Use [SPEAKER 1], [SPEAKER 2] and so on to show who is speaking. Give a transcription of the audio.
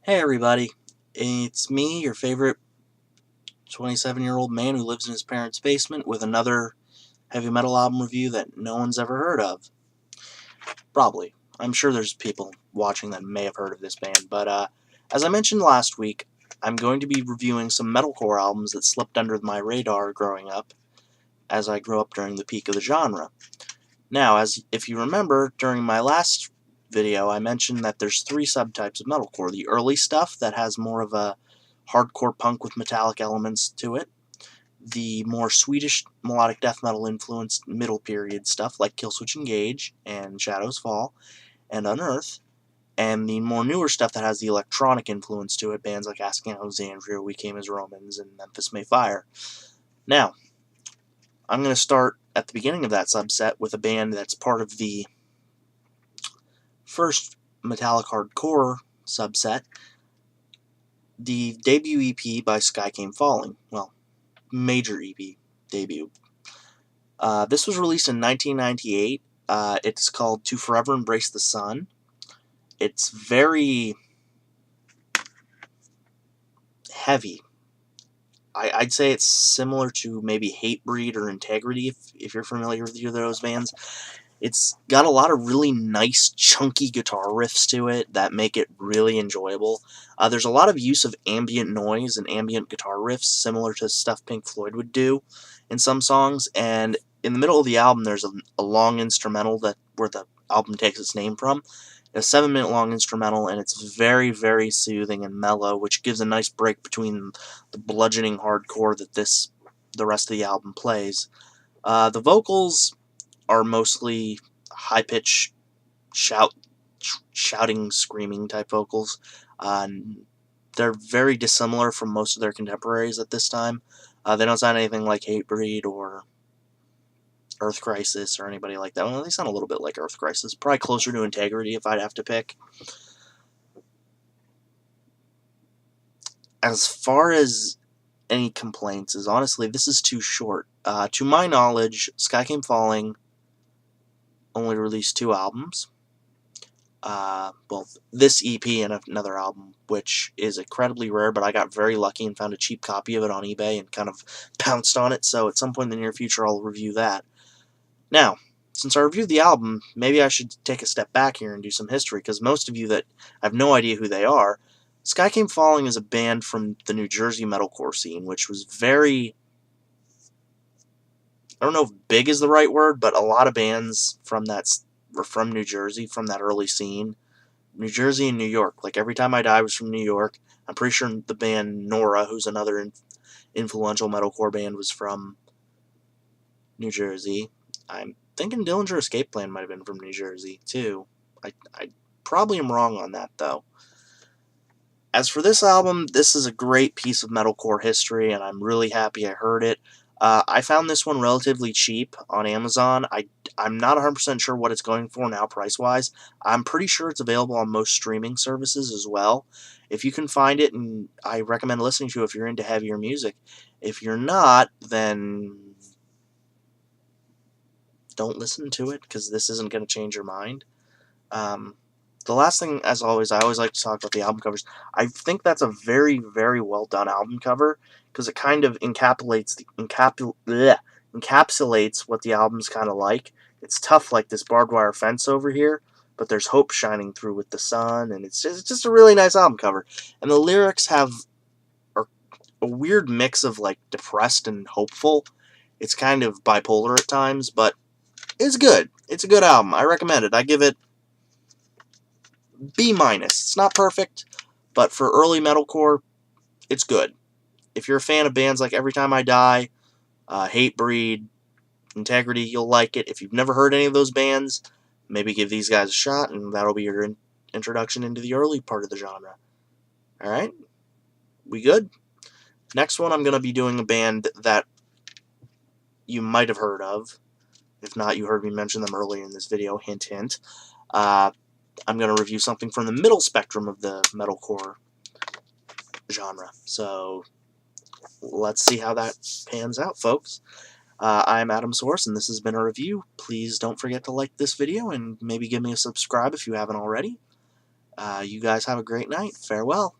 [SPEAKER 1] Hey everybody, it's me, your favorite 27-year-old man who lives in his parents' basement with another heavy metal album review that no one's ever heard of. Probably. I'm sure there's people watching that may have heard of this band, but as I mentioned last week, I'm going to be reviewing some metalcore albums that slipped under my radar growing up, as I grew up during the peak of the genre. Now, if you remember, during my last video, I mentioned that there's three subtypes of metalcore. The early stuff that has more of a hardcore punk with metallic elements to it. The more Swedish melodic death metal influenced middle period stuff like Killswitch Engage and Shadows Fall and Unearth. And the more newer stuff that has the electronic influence to it, bands like Asking Alexandria, We Came as Romans, and Memphis May Fire. Now, I'm going to start at the beginning of that subset with a band that's part of the first metallic hardcore subset, the debut EP by Skycamefalling. Well, major EP debut. This was released in 1998. It's called To Forever Embrace the Sun. It's very heavy. I'd say it's similar to maybe Hatebreed or Integrity, if you're familiar with either of those bands. It's got a lot of really nice, chunky guitar riffs to it that make it really enjoyable. There's a lot of use of ambient noise and ambient guitar riffs, similar to stuff Pink Floyd would do in some songs. And in the middle of the album, there's a long instrumental where the album takes its name from. A 7-minute long instrumental, and it's very, very soothing and mellow, which gives a nice break between the bludgeoning hardcore that the rest of the album plays. The vocals are mostly high-pitched shouting, screaming type vocals. They're very dissimilar from most of their contemporaries at this time. They don't sound anything like Hatebreed or Earth Crisis or anybody like that. Well, they sound a little bit like Earth Crisis. Probably closer to Integrity if I'd have to pick. As far as any complaints is, honestly, this is too short. To my knowledge, Skycamefalling only released 2 albums. Well, this EP and another album, which is incredibly rare, but I got very lucky and found a cheap copy of it on eBay and kind of pounced on it, so at some point in the near future I'll review that. Now, since I reviewed the album, maybe I should take a step back here and do some history, because most of you that have no idea who they are, Skycamefalling is a band from the New Jersey metalcore scene, which was very, I don't know if big is the right word, but a lot of bands from were from New Jersey, from that early scene. New Jersey and New York. Like, Every Time I Die was from New York. I'm pretty sure the band Nora, who's another influential metalcore band, was from New Jersey. I'm thinking Dillinger Escape Plan might have been from New Jersey, too. I probably am wrong on that, though. As for this album, this is a great piece of metalcore history, and I'm really happy I heard it. I found this one relatively cheap on Amazon. I'm not 100% sure what it's going for now price-wise. I'm pretty sure it's available on most streaming services as well. If you can find it, and I recommend listening to it if you're into heavier music. If you're not, then don't listen to it, because this isn't going to change your mind. The last thing, as always, I always like to talk about the album covers. I think that's a very, very well done album cover, because it kind of encapsulates what the album's kind of like. It's tough, like this barbed wire fence over here, but there's hope shining through with the sun, and it's just a really nice album cover. And the lyrics are a weird mix of like depressed and hopeful. It's kind of bipolar at times, but it's good. It's a good album. I recommend it. I give it B-. It's not perfect, but for early metalcore, it's good. If you're a fan of bands like Every Time I Die, Hatebreed, Integrity, you'll like it. If you've never heard any of those bands, maybe give these guys a shot, and that'll be your introduction into the early part of the genre. Alright? We good? Next one, I'm going to be doing a band that you might have heard of. If not, you heard me mention them earlier in this video. Hint, hint. I'm going to review something from the middle spectrum of the metalcore genre. So, let's see how that pans out, folks. I'm Adamsaurus, and this has been a review. Please don't forget to like this video, and maybe give me a subscribe if you haven't already. You guys have a great night. Farewell.